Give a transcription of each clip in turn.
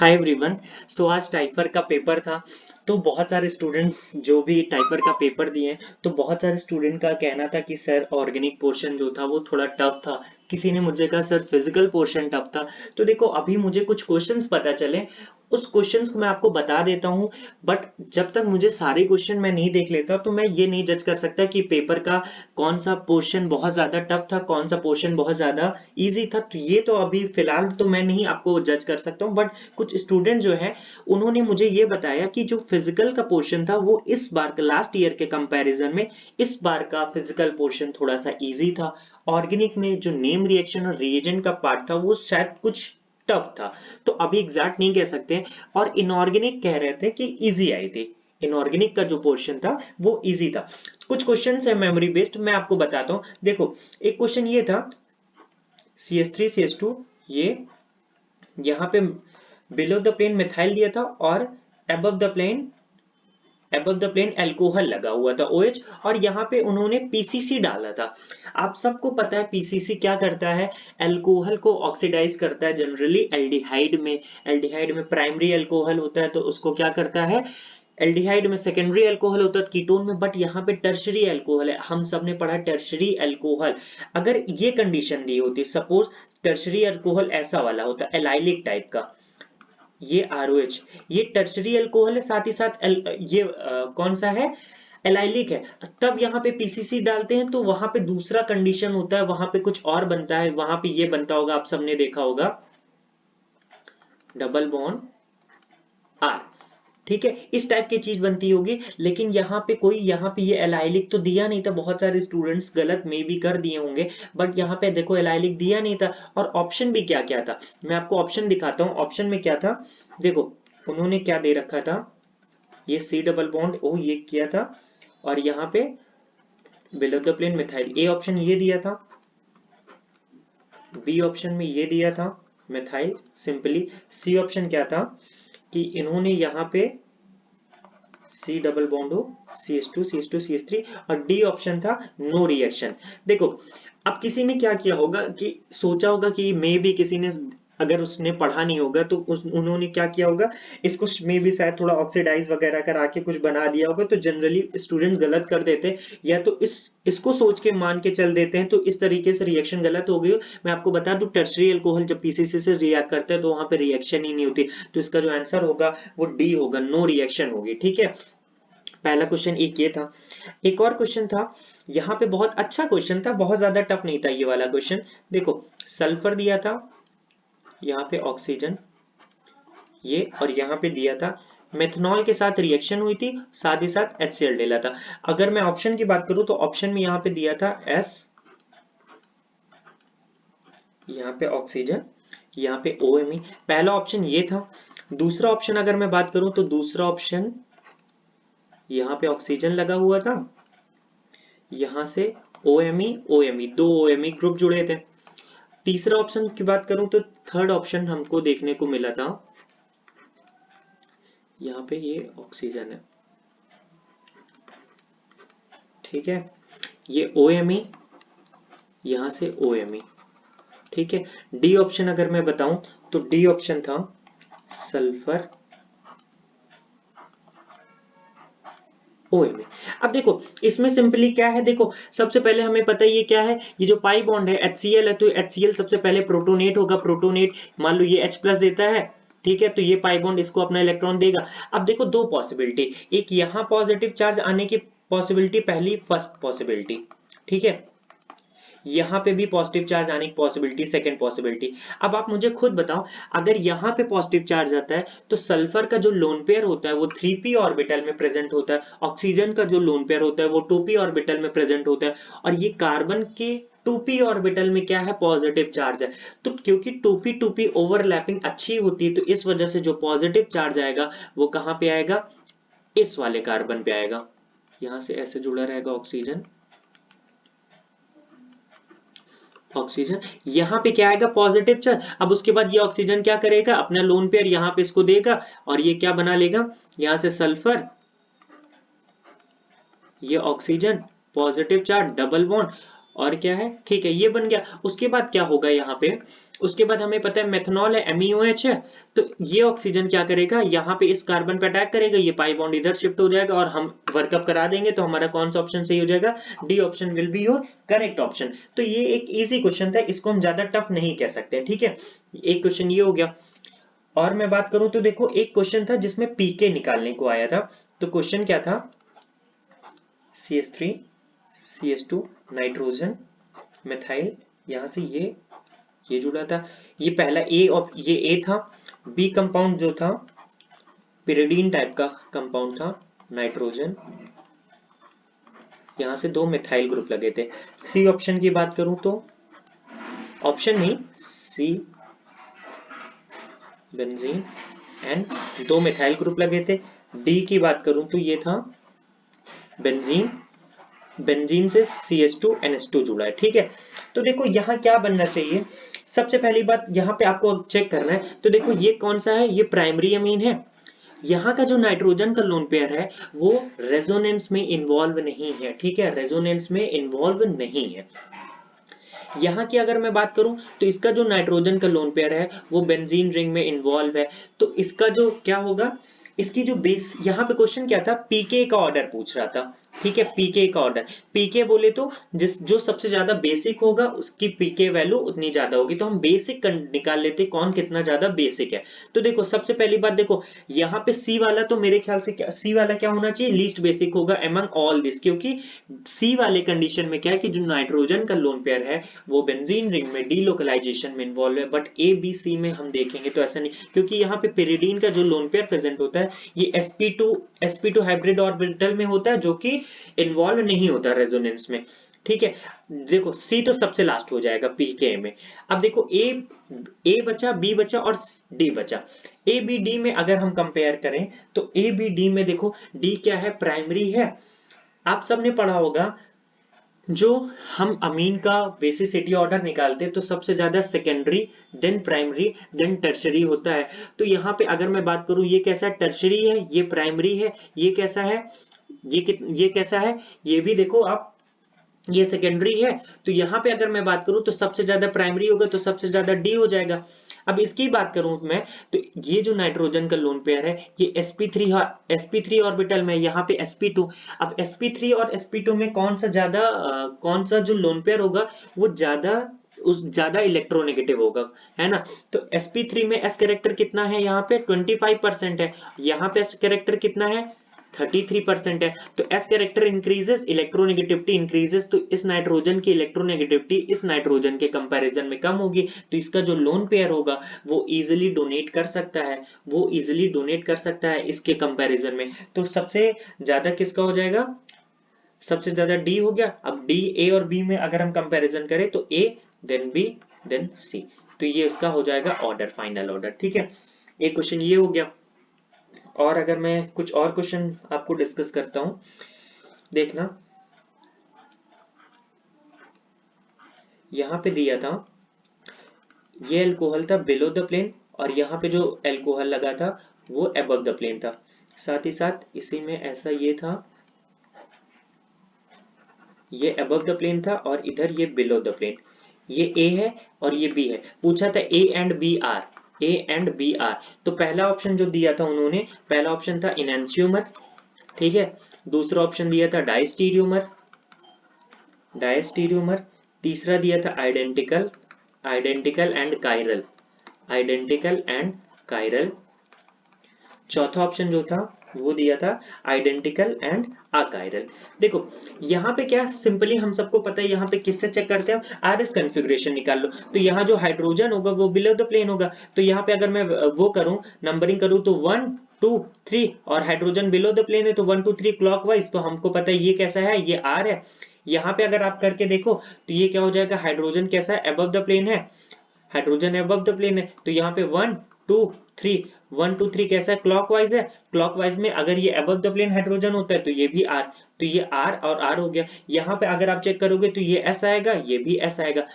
Hi everyone. सो आज टाइपर का paper था। तो बहुत सारे स्टूडेंट जो भी टाइपर का पेपर दिए, तो बहुत सारे स्टूडेंट का कहना था कि सर ऑर्गेनिक पोर्शन जो था वो थोड़ा टफ था। किसी ने मुझे कहा सर फिजिकल पोर्शन टफ था। तो देखो अभी मुझे कुछ क्वेश्चंस पता चले, उस क्वेश्चंस को मैं आपको बता देता हूँ। बट जब तक मुझे सारे क्वेश्चन मैं नहीं देख लेता तो मैं ये नहीं जज कर सकता कि पेपर का कौन सा पोर्शन बहुत ज्यादा टफ था, कौन सा पोर्शन बहुत ज्यादा इजी था। तो ये तो अभी फिलहाल तो मैं नहीं आपको जज कर सकता हूँ। बट कुछ स्टूडेंट जो है उन्होंने मुझे ये बताया कि जो फिजिकल का पोर्शन था वो इस बार का लास्ट ईयर के कंपैरिजन में इस बार का फिजिकल पोर्शन थोड़ा सा इजी था। ऑर्गेनिक में जो नेम रिएक्शन और रिएजेंट का पार्ट था वो शायद कुछ टफ था। तो अभी एग्जैक्ट नहीं कह सकते। और इनऑर्गेनिक कह रहे थे कि इजी आई थी। इनऑर्गेनिक का जो पोर्शन था वो इजी था। कुछ क्वेश्चंस है मेमोरी बेस्ड, मैं आपको बताता हूं। देखो एक क्वेश्चन ये था, CH3 CH2, ये यहाँ पे बिलो द प्लेन मिथाइल दिया था और अबव द प्लेन अल्कोहल लगा हुआ था OH। और यहाँ पे उन्होंने PCC डाला था। आप सबको पता है PCC क्या करता है, अल्कोहल को ऑक्सीडाइज करता है। जनरली एल्डिहाइड में प्राइमरी अल्कोहल होता है तो उसको क्या करता है, एल्डिहाइड में सेकेंडरी अल्कोहल होता है कीटोन में। बट यहाँ पे टर्शरी अल्कोहल है, हम सब ने पढ़ा टर्शरी अल्कोहल। अगर ये कंडीशन दी होती, सपोज टर्शरी अल्कोहल ऐसा वाला होता एलाइलिक टाइप का, ये ROH, ये टर्शरी अल्कोहल है, साथ ही साथ ये कौन सा है, एलाइलिक है। तब यहाँ पे PCC डालते हैं तो वहां पे दूसरा कंडीशन होता है, वहां पे कुछ और बनता है। वहां पे ये बनता होगा, आप सबने देखा होगा, डबल बॉन्ड R। ठीक है, इस टाइप की चीज बनती होगी। लेकिन यहाँ पे ये एलाइलिक तो दिया नहीं था। बहुत सारे स्टूडेंट्स गलत में भी कर दिए होंगे। बट यहाँ पे देखो एलाइलिक दिया नहीं था। और ऑप्शन भी क्या क्या था, मैं आपको ऑप्शन दिखाता हूँ। ऑप्शन में क्या था, देखो उन्होंने क्या दे रखा था, ये C डबल बॉन्ड O ये किया था। और यहाँ पे below the plane methyl, A option ये दिया था, बी ऑप्शन में ये दिया था मिथाइल सिंपली। सी ऑप्शन क्या था कि इन्होंने यहाँ पे C डबल बॉन्ड हो, CH2 CH2 CH3। और डी ऑप्शन था नो रिएक्शन। देखो अब किसी ने क्या किया होगा कि सोचा होगा कि मे भी किसी ने, अगर उसने पढ़ा नहीं होगा तो उन्होंने क्या किया होगा, इसको मे भी शायद थोड़ा ऑक्सीडाइज वगैरह करा के कुछ बना दिया होगा। तो जनरली स्टूडेंट्स गलत कर देते हैं, या तो इसको सोच के मान के चल देते हैं, तो इस तरीके से रिएक्शन गलत हो गई। मैं आपको बता दूं टर्शरी अल्कोहल जब PCC से रिएक्ट करते हैं तो वहां पे रिएक्शन ही नहीं होती। तो इसका जो आंसर होगा वो डी होगा, नो रिएक्शन होगी। ठीक है, पहला क्वेश्चन एक ये था। एक और क्वेश्चन था, यहाँ पे बहुत अच्छा क्वेश्चन था, बहुत ज्यादा टफ नहीं था ये वाला क्वेश्चन। देखो सल्फर दिया था, यहाँ पे ऑक्सीजन ये, और यहाँ पे दिया था मेथनॉल के साथ रिएक्शन हुई थी, साथ ही साथ HCl डाला था। अगर मैं ऑप्शन की बात करूं तो ऑप्शन में यहाँ पे दिया था S, यहाँ पे ऑक्सीजन, यहाँ पे OMe। पहला ऑप्शन ये था। दूसरा ऑप्शन अगर मैं बात करूं तो दूसरा ऑप्शन यहाँ पे ऑक्सीजन लगा हुआ था, यहां से OMe दो OMe ग्रुप जुड़े थे। तीसरा ऑप्शन की बात करूं तो थर्ड ऑप्शन हमको देखने को मिला था, यहाँ पे ये ऑक्सीजन है। ठीक है, ये OMe, यहां से OMe। ठीक है, डी ऑप्शन अगर मैं बताऊं तो डी ऑप्शन था सल्फर OMe। अब देखो इसमें सिंपली क्या है, देखो सबसे पहले हमें पता है ये क्या है, ये जो पाई बॉन्ड है HCl है, तो HCl सबसे पहले प्रोटोनेट होगा। प्रोटोनेट मान लो ये H प्लस देता है, ठीक है, तो ये पाई बॉन्ड इसको अपना इलेक्ट्रॉन देगा। अब देखो दो पॉसिबिलिटी, एक यहाँ पॉजिटिव चार्ज आने की पॉसिबिलिटी, पहली फर्स्ट पॉसिबिलिटी, ठीक है, यहाँ पे भी पॉजिटिव चार्ज आने की पॉसिबिलिटी सेकंड पॉसिबिलिटी। अब आप मुझे खुद बताओ, अगर यहाँ पे पॉजिटिव चार्ज आता है तो सल्फर का जो लोन पेयर होता है वो 3p ऑर्बिटल में प्रेजेंट होता है, ऑक्सीजन का जो लोन पेयर होता है वो 2p ऑर्बिटल में प्रेजेंट होता है, और ये कार्बन के 2p ऑर्बिटल में क्या है, पॉजिटिव चार्ज है। तो क्योंकि 2p ओवरलैपिंग अच्छी होती है, तो इस वजह से जो पॉजिटिव चार्ज आएगा वो कहाँ पे आएगा, इस वाले कार्बन पे आएगा। यहां से ऐसे जुड़ा रहेगा ऑक्सीजन, ऑक्सीजन यहाँ पे क्या आएगा, पॉजिटिव चार्ज। अब उसके बाद ये ऑक्सीजन क्या करेगा, अपना लोन पेयर यहाँ पे इसको देगा, और ये क्या बना लेगा, यहाँ से सल्फर, ये oxygen, positive charge, double bond, और क्या है, ठीक है, ये बन गया। उसके बाद क्या होगा यहाँ पे, उसके बाद हमें पता है मेथनॉल है, MeOH है, तो ये ऑक्सीजन क्या करेगा, यहाँ पे इस कार्बन पे अटैक करेगा, ये पाई बॉन्ड इधर शिफ्ट हो जाएगा और हम वर्कअप करा देंगे, तो हमारा कौन सा ऑप्शन सही हो जाएगा, D option will be your correct option. तो ये एक इजी क्वेश्चन था, इसको हम ज्यादा टफ नहीं कह सकते, ठीक है। एक क्वेश्चन ये हो गया। और मैं बात करूं तो देखो एक क्वेश्चन था जिसमें पीके निकालने को आया था। तो क्वेश्चन क्या था, CH3 CH2 नाइट्रोजन मिथाइल, यहां से ये जुड़ा था, ये पहला ए और ये ए था। बी कंपाउंड जो था पिरिडीन टाइप का कंपाउंड था, नाइट्रोजन, यहां से दो मिथाइल ग्रुप लगे थे। सी ऑप्शन की बात करूं तो ऑप्शन नहीं, सी बेंजीन एंड दो मिथाइल ग्रुप लगे थे। डी की बात करूं तो ये था बेंजीन, बेंजीन से CH2NH2 जुड़ा है, ठीक है। तो देखो यहाँ क्या बनना चाहिए, सबसे पहली बात यहाँ पे आपको चेक करना है। तो देखो ये कौन सा है, ये प्राइमरी अमीन है। यहाँ का जो नाइट्रोजन का लोन पेयर है वो रेजोनेंस में इन्वॉल्व नहीं है, ठीक है, रेजोनेंस में इन्वॉल्व नहीं है। यहाँ की अगर मैं बात करूं तो इसका जो नाइट्रोजन का लोन पेयर है वो बेंजीन रिंग में इन्वॉल्व है। तो इसका जो क्या होगा, इसकी जो बेस, यहाँ पे क्वेश्चन क्या था, पीके का ऑर्डर पूछ रहा था, ठीक है, पीके का ऑर्डर। पीके बोले तो जो सबसे ज्यादा बेसिक होगा उसकी पीके वैल्यू उतनी ज्यादा होगी, तो हम बेसिक निकाल लेते कौन कितना ज्यादा बेसिक है। तो देखो सबसे पहली बात, देखो यहाँ पे सी वाला तो मेरे ख्याल से सी वाला क्या होना चाहिए, लीस्ट बेसिक होगा एमंग ऑल दिस, क्योंकि सी वाले कंडीशन में क्या है कि जो नाइट्रोजन का लोन पेयर है वो बेंजीन रिंग में डीलोकलाइजेशन में इन्वॉल्व है। बट ए बी सी में हम देखेंगे तो ऐसा नहीं, क्योंकि यहाँ पे पिरिडीन का जो लोन पेयर प्रेजेंट होता है ये sp2 हाइब्रिड ऑर्बिटल में होता है, जो कि इन्वॉल्व नहीं होता रेजोनेंस में, ठीक है। देखो सी तो सबसे लास्ट हो जाएगा पीके में। अब देखो ए बचा, बी बचा और डी बचा। ए बी डी में अगर हम कंपेयर करें तो ए बी डी में देखो डी क्या है, प्राइमरी है। आप सबने पढ़ा होगा जो हम अमीन का बेसिसिटी ऑर्डर निकालते हैं तो सबसे ज्यादा secondary, then primary, then tertiary होता है। तो यहाँ पे अगर मैं बात करूं ये कैसा है, टर्शरी है, ये प्राइमरी है, ये कैसा है, ये कैसा है, ये भी देखो आप, ये सेकेंडरी है। तो यहाँ पे अगर मैं बात करूं तो सबसे ज्यादा प्राइमरी होगा तो सबसे ज्यादा डी हो जाएगा। अब इसकी बात करूं मैं तो ये जो नाइट्रोजन का लोन पेयर है ये sp3 ऑर्बिटल में, यहाँ पे sp2। अब sp3 और sp2 में कौन सा जो लोन पेयर होगा वो ज्यादा इलेक्ट्रोनेगेटिव होगा, है ना। तो sp3 में s कैरेक्टर कितना है, यहाँ पे 25% है, यहाँ पे s कैरेक्टर कितना है 33% है। तो s character increases, electronegativity increases, तो इस नाइट्रोजन की इलेक्ट्रोनेगेटिविटी इस नाइट्रोजन के कंपैरिजन में कम होगी, तो इसका जो लोन पेयर होगा वो इजीली डोनेट कर सकता है, वो इजीली डोनेट कर सकता है इसके कंपैरिजन में। तो सबसे ज्यादा किसका हो जाएगा, सबसे ज्यादा डी हो गया। अब डी, ए और बी में अगर हम कंपैरिजन करें तो ए देन बी देन सी, तो ये इसका हो जाएगा ऑर्डर, फाइनल ऑर्डर, ठीक है। एक क्वेश्चन ये हो गया। और अगर मैं कुछ और क्वेश्चन आपको डिस्कस करता हूं, देखना यहां पे दिया था ये अल्कोहल था बिलो द प्लेन और यहाँ पे जो अल्कोहल लगा था वो अबव द प्लेन था। साथ ही साथ इसी में ऐसा ये था, ये अबव द प्लेन था और इधर ये बिलो द प्लेन, ये ए है और ये बी है। पूछा था A and B are, A and B are. तो पहला ऑप्शन जो दिया था उन्होंने, पहला ऑप्शन था इनैंशियोमर, ठीक है। दूसरा ऑप्शन दिया था डायस्टीरियोमर, डायस्टीरियोमर। तीसरा दिया था identical, identical and chiral, identical and chiral. चौथा ऑप्शन जो था वो दिया था आइडेंटिकल एंड अकायरल। देखो यहाँ पे क्या सिंपली हम सबको पता है, यहाँ पे किससे चेक करते हैं, आरएस कॉन्फ़िगरेशन निकाल लो। तो यहाँ जो हाइड्रोजन होगा वो बिलो द प्लेन होगा, तो यहाँ पे अगर मैं वो करूं नंबरिंग करूं तो 1 2 3 और हाइड्रोजन बिलो द प्लेन है तो 1 2 3 क्लॉकवाइज। तो हमको पता है ये कैसा है, ये आर है। यहाँ पे अगर आप करके देखो तो ये क्या हो जाएगा, हाइड्रोजन कैसा है, अबव द प्लेन है, हाइड्रोजन अबव द प्लेन है। तो यहाँ पे 1 2 3, 1 2 3 कैसा है, क्लॉकवाइज है। क्लॉकवाइज में अगर ये अबव द प्लेन हाइड्रोजन होता है तो ये भी आर, तो ये आर और आर हो गया। यहाँ पे अगर आप चेक करोगे तो ये एस आएगा, ये भी एस आएगा,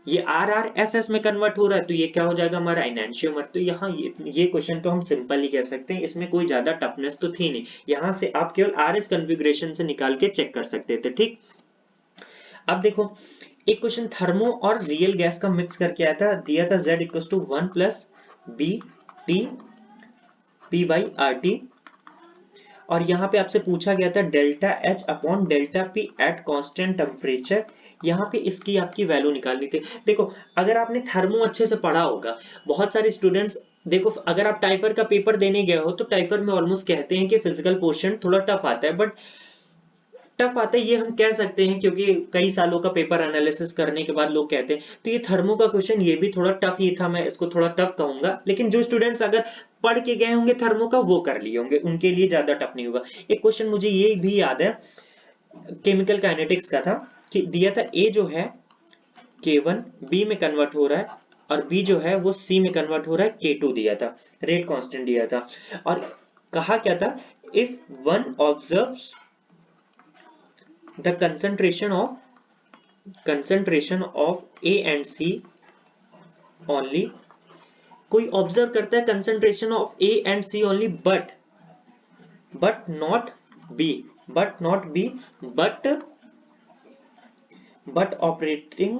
ये आर आर एस एस में कन्वर्ट हो रहा है, तो ये क्या हो जाएगा हमारा इनैंशियोमर। तो यहाँ ये क्वेश्चन तो हम सिंपल ही कह सकते हैं, इसमें कोई ज्यादा टफनेस तो थी नहीं। यहाँ से आप केवल आर एस कॉन्फ़िगरेशन से निकाल के चेक कर सकते थे, ठीक। अब देखो एक क्वेश्चन थर्मो और रियल गैस का मिक्स करके आया था, दिया था Z equal to 1 plus B T P by R T, और यहाँ पे आपसे पूछा गया था delta H upon delta P at constant temperature. यहाँ पे इसकी आपकी वैल्यू निकालनी थी। देखो अगर आपने थर्मो अच्छे से पढ़ा होगा, बहुत सारे स्टूडेंट्स, देखो अगर आप टाइफर का पेपर देने गए हो तो टाइफर में ऑलमोस्ट कहते हैं कि फिजिकल पोर्शन थोड़ा टफ आता है, बट टफ आता है ये हम कह सकते हैं क्योंकि कई सालों का पेपर एनालिसिस करने के बाद लोग कहते हैं। तो ये थर्मो का क्वेश्चन ये भी थोड़ा टफ ही था, मैं इसको थोड़ा टफ कहूंगा, लेकिन जो स्टूडेंट्स अगर पढ़ के गए होंगे थर्मो का वो कर लिए होंगे, उनके लिए ज्यादा टफ नहीं होगा। एक क्वेश्चन मुझे ये भी याद है केमिकल काइनेटिक्स का था, कि दिया था A जो है K1 B में कन्वर्ट हो रहा है और B जो है वो C में कन्वर्ट हो रहा है, K2 दिया था, रेट कांस्टेंट दिया था, और कहा क्या था, if one observes the concentration of A and C only, कोई ऑब्जर्व करता है concentration of A and C only but not B but operating,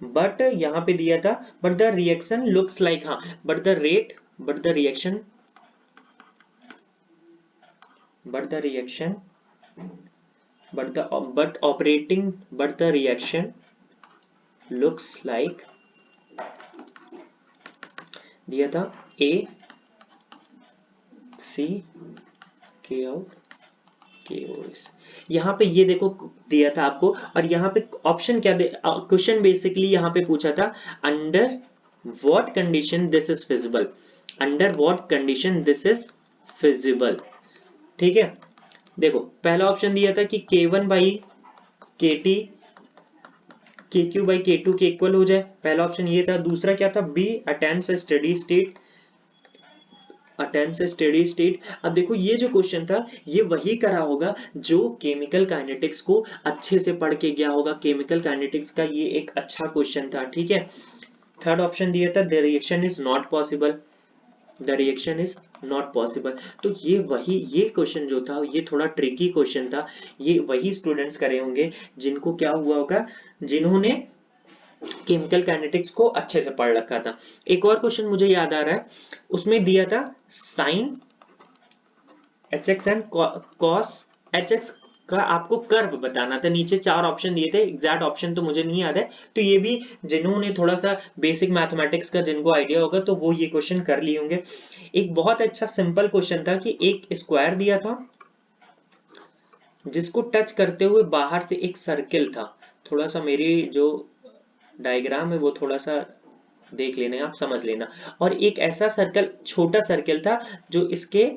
but यहाँ पे दिया था but the reaction looks like, हाँ but the reaction but the reaction looks like, दिया था A C K out KOS। यहाँ पे ये देखो दिया था आपको, और यहाँ पे ऑप्शन क्या दे, क्वेश्चन बेसिकली यहाँ पे पूछा था under what condition this is feasible, under what condition this is feasible. ठीक है, देखो पहला ऑप्शन दिया था कि K1 by KT KQ by K2 के इक्वल हो जाए, पहला ऑप्शन ये था। दूसरा क्या था, B अटेम्प्ट स्टेडी स्टेट। अब देखो ये जो क्वेश्चन था ये वही करा होगा जो केमिकल काइनेटिक्स को अच्छे से पढ़ के गया होगा, केमिकल काइनेटिक्स का ये एक अच्छा क्वेश्चन था। ठीक है, थर्ड ऑप्शन दिया था the reaction is not possible, तो ये क्वेश्चन जो था ये थोड़ा ट्रिकी क्वेश्चन था, ये वही स्टूडेंट्स करे होंगे जिनको क्या हुआ होगा, जिन्होंने केमिकल काइनेटिक्स को अच्छे से पढ़ रखा था। एक और क्वेश्चन मुझे याद आ रहा है, उसमें दिया था sine HX and cos HX का आपको कर्व बताना था, नीचे 4 ऑप्शन दिए थे, एग्जैक्ट ऑप्शन तो मुझे नहीं याद है, तो ये भी जिन्होंने थोड़ा सा बेसिक मैथमेटिक्स का जिनको आइडिया होगा तो वो ये क्वेश्चन कर लिए होंगे। एक बहुत अच्छा सिंपल क्वेश्चन था कि एक स्क्वायर दिया था जिसको टच करते हुए बाहर से एक सर्किल था, थोड़ा सा मेरी जो डायग्राम है वो थोड़ा सा देख लेना, आप समझ लेना, और एक ऐसा सर्कल, छोटा सर्कल था जो इसके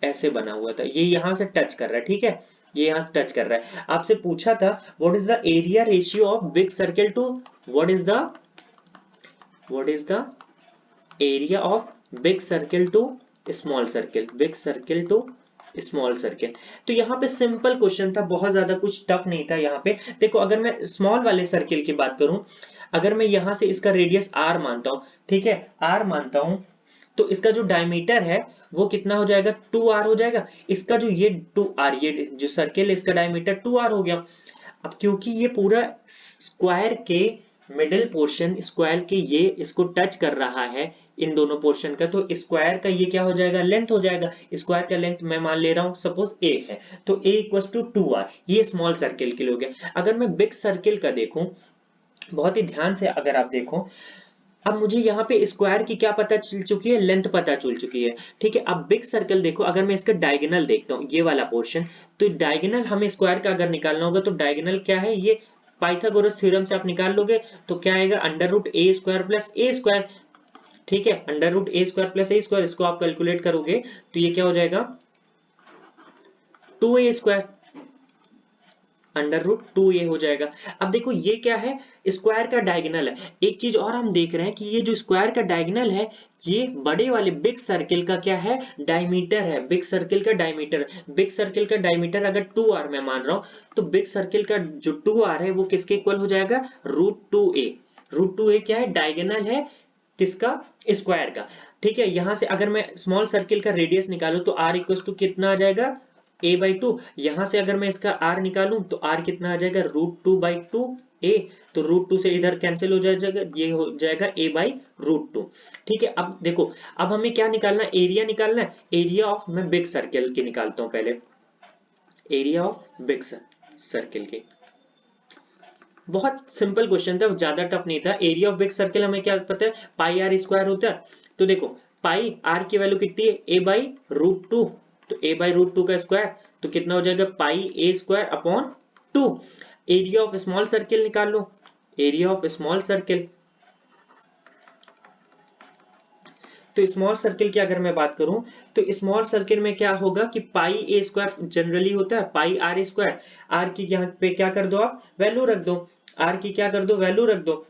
ऐसे बना हुआ था, ये यहां से टच कर रहा है। ठीक है, ये यहां से टच कर रहा है। आपसे पूछा था what is the area ratio of big circle to what is the area of big circle to small circle, तो यहाँ पे सिंपल क्वेश्चन था, बहुत ज्यादा कुछ टफ नहीं था। यहाँ पे देखो अगर मैं स्मॉल वाले सर्कल की बात करूं, अगर मैं यहाँ से इसका रेडियस r मानता हूं, ठीक है r मानता हूं, तो इसका जो डायमीटर है वो कितना हो जाएगा, 2r हो जाएगा। इसका जो ये 2r, ये जो सर्कल है इसका डायमीटर 2r हो गया। अब क्योंकि ये पूरा स्क्वायर के मिडिल पोर्शन, स्क्वायर के ये इसको टच कर रहा है इन दोनों पोर्शन का, तो स्क्वायर का ये क्या हो जाएगा, लेंथ हो जाएगा। स्क्वायर का लेंथ मैं मान ले रहा हूं सपोज a है, तो a इक्वल टू 2r, ये स्मॉल सर्किल के लिए हो गया। अगर मैं बिग सर्किल का देखूं, बहुत ही ध्यान से अगर आप देखो, अब मुझे यहाँ पे स्क्वायर की क्या पता चल चुकी है, लेंथ पता चल चुकी है। ठीक है, अब बिग सर्कल देखो, अगर मैं इसका डायगोनल देखता हूँ, ये वाला पोर्शन, तो डायगोनल हमें स्क्वायर का अगर निकालना होगा तो डायगोनल क्या है, ये पाइथागोरस थ्योरम से आप निकाल लोगे तो क्या आएगा, अंडर रूट ए स्क्वायर प्लस ए स्क्वायर। ठीक है, अंडर रूट ए स्क्वायर प्लस ए स्क्वायर, इसको आप कैलकुलेट करोगे तो ये क्या हो जाएगा, 2a square, under root 2a हो जाएगा। अब देखो ये क्या है, स्क्वायर का डायगोनल है। एक चीज और हम देख रहे हैं कि ये जो स्क्वायर का डायगोनल है, ये बड़े वाले बिग सर्किल का क्या है, डायमीटर है, बिग सर्किल का डायमीटर। बिग सर्किल का डायमीटर अगर 2r मैं मान रहा हूं, तो बिग सर्किल का जो 2r है वो किसके इक्वल हो जाएगा, रूट 2a। रूट 2a क्या है, डायगोनल है किसका, स्क्वायर का। ठीक है, यहां से अगर मैं स्मॉल सर्किल का रेडियस निकालूं तो r इक्वल टू कितना आ जाएगा, a/2, यहां से अगर मैं इसका r निकालूं तो r कितना आ जाएगा, √2/2 a, तो √2 से इधर कैंसिल हो जाएगा, ये हो जाएगा a/√2। ठीक है, अब देखो, अब हमें क्या निकालना है, एरिया निकालना है। एरिया ऑफ, मैं बिग सर्किल की निकालता हूं पहले, एरिया ऑफ बिग सर्किल की। बहुत सिंपल क्वेश्चन था, ज्यादा टफ नहीं था। एरिया ऑफ बिग सर्किल हमें क्या पता है, पाई आर स्क्वायर होता है। तो देखो पाई आर की वैल्यू कितनी है, a/√2, तो a/√2 का स्क्वायर तो कितना हो जाएगा, पाई a square upon 2। Area of small circle निकाल लो, एरिया ऑफ स्मॉल सर्किल, तो स्मॉल सर्किल की अगर मैं बात करूं तो स्मॉल सर्किल में क्या होगा कि पाई ए स्क्वायर जनरली होता है पाई आर स्क्वायर। आर की यहाँ पे क्या कर दो, आप वैल्यू रख दो, आर की क्या कर दो, वैल्यू रख दो।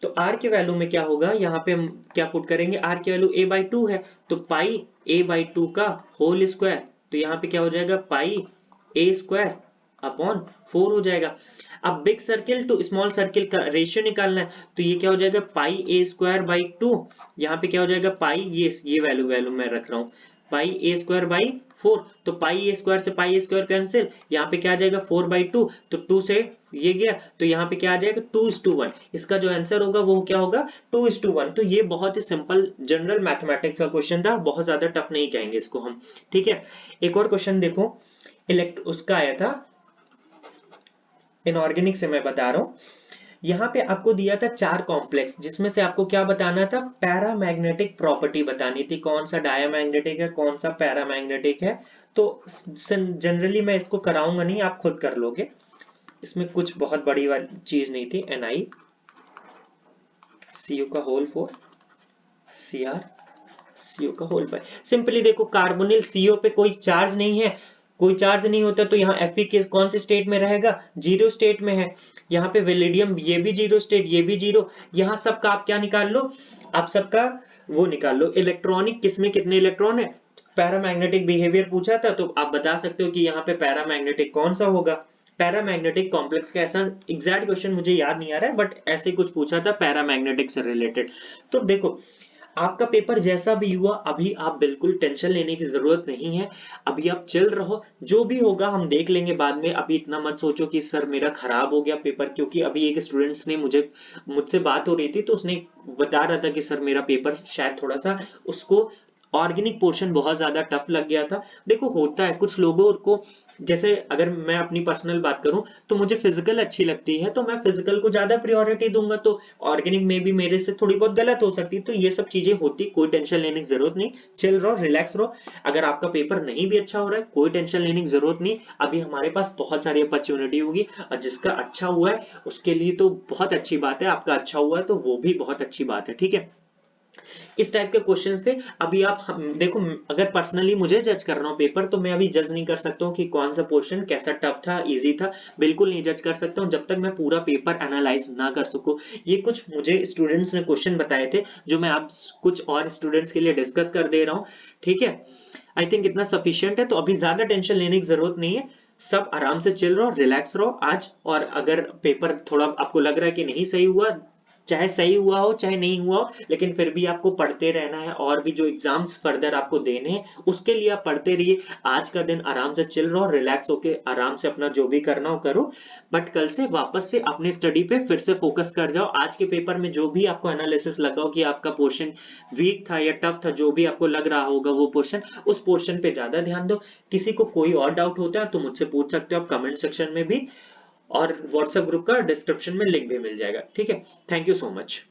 तो आर के वैल्यू में क्या होगा, यहाँ पे हम क्या पुट करेंगे, आर की वैल्यू a/2 है, तो पाई a/2 का होल स्क्वायर, तो यहाँ पे क्या हो जाएगा, पाई a स्क्वायर अपॉन 4 हो जाएगा। अब big circle to small circle का रेशियो निकालना है, तो ये क्या हो जाएगा, पाई a स्क्वायर बाई 2, यहाँ पे क्या हो जाएगा, पाई ये वैल्यू मैं रख रहा हूँ, पाई a स्क्वायर बाई 4, तो पाई a स्क्वायर से पाई a स्क्वायर कैंसिल, यहाँ पे क्या आ जाएगा 4/2, तो 2 से ये गया, तो यहाँ पे क्या आ जाएगा 2:1। इसका जो आंसर होगा वो क्या होगा, 2:1। तो ये बहुत ही सिंपल जनरल मैथमेटिक्स का क्वेश्चन था, बहुत ज्यादा टफ नहीं कहेंगे इसको हम। ठीक है, एक और क्वेश्चन देखो, उसका आया था इनऑर्गेनिक से, मैं बता रहा हूँ। यहाँ पे आपको दिया था 4 कॉम्प्लेक्स, जिसमें से आपको क्या बताना था, पैरामैग्नेटिक प्रॉपर्टी बतानी थी, कौन सा डायमैग्नेटिक है, कौन सा पैरामैग्नेटिक है। तो जनरली मैं इसको कराऊंगा नहीं, आप खुद कर लोगे, इसमें कुछ बहुत बड़ी वाली चीज नहीं थी। NiCu का होल 4 Cr CO का होल 5। सिंपली देखो, कार्बोनिल CO पे कोई चार्ज नहीं है, कोई चार्ज नहीं होता, तो यहाँ Fe के कौन से स्टेट में रहेगा, 0 स्टेट में है। यहाँ पे वेलिडियम, ये भी 0 स्टेट, ये भी 0। यहाँ सबका आप क्या निकाल लो, आप सबका वो निकाल लो, इलेक्ट्रॉनिक किसमें कितने इलेक्ट्रॉन है। पैरामैग्नेटिक बिहेवियर पूछा था, तो आप बता सकते हो कि यहाँ पे पैरामैग्नेटिक कौन सा होगा। पैरामैग्नेटिक कॉम्प्लेक्स का ऐसा एग्जैक्ट क्वेश्चन मुझे याद नहीं आ रहा है, बट ऐसे कुछ पूछा था पैरामैग्नेटिक से रिलेटेड। तो देखो, आपका पेपर जैसा भी हुआ, अभी आप बिल्कुल टेंशन लेने की जरूरत नहीं है। अभी आप चिल रहो, जो भी होगा हम देख लेंगे बाद में। अभी इतना मत सोचो कि सर मेरा खराब हो गया पेपर, क्योंकि अभी एक स्टूडेंट्स ने मुझसे बात हो रही थी, तो उसने बता रहा था कि सर मेरा पेपर शायद थोड़ा सा, उसको ऑर्गेनिक पोर्शन बहुत ज्यादा टफ लग गया था। देखो होता है कुछ लोगों को, जैसे अगर मैं अपनी पर्सनल बात करूं तो मुझे फिजिकल अच्छी लगती है, तो मैं फिजिकल को ज्यादा प्रायोरिटी दूंगा, तो ऑर्गेनिक में भी मेरे से थोड़ी बहुत गलत हो सकती है। तो ये सब चीजें होती, कोई टेंशन लेने की जरूरत नहीं, चिल रहो, रिलैक्स रहो। अगर आपका पेपर नहीं भी अच्छा हो रहा है, कोई टेंशन लेने की जरूरत नहीं, अभी हमारे पास बहुत सारी अपॉर्चुनिटी होगी, और जिसका अच्छा हुआ है उसके लिए तो बहुत अच्छी बात है, आपका अच्छा हुआ है तो वो भी बहुत अच्छी बात है। ठीक है, इस टाइप के क्वेश्चंस थे। अभी आप देखो, अगर पर्सनली मुझे जज कर रहा हूँ पेपर, तो मैं अभी जज नहीं कर सकता हूँ कि कौन सा पोर्शन कैसा टफ था, इजी था, बिल्कुल नहीं जज कर सकता हूँ जब तक मैं पूरा पेपर एनालाइज ना कर सकूं। ये कुछ मुझे स्टूडेंट्स ने क्वेश्चन बताए थे, जो मैं आप कुछ और स्टूडेंट्स के लिए डिस्कस कर दे रहा हूँ। ठीक है, आई थिंक इतना सफिशियंट है, तो अभी ज्यादा टेंशन लेने की जरूरत नहीं है। सब आराम से चिल रहो, रिलैक्स रहो आज। और अगर पेपर थोड़ा आपको लग रहा है कि नहीं सही हुआ, चाहे सही हुआ हो चाहे नहीं हुआ हो, लेकिन फिर भी आपको पढ़ते रहना है, और भी जो एग्जाम्स फर्दर आपको देने हैं उसके लिए आप पढ़ते रहिए। आज का दिन आराम से चिल रहो, रिलैक्स होके आराम से अपना जो भी करना हो करो, बट कल से वापस से अपने स्टडी पे फिर से फोकस कर जाओ। आज के पेपर में जो भी आपको एनालिसिस लगा हो कि आपका पोर्शन वीक था या टफ था, जो भी आपको लग रहा होगा वो पोर्शन, उस पोर्शन पे ज्यादा ध्यान दो। किसी को कोई और डाउट होता है तो मुझसे पूछ सकते हो आप कमेंट सेक्शन में भी, और व्हाट्सएप ग्रुप का डिस्क्रिप्शन में लिंक भी मिल जाएगा। ठीक है, थैंक यू सो मच।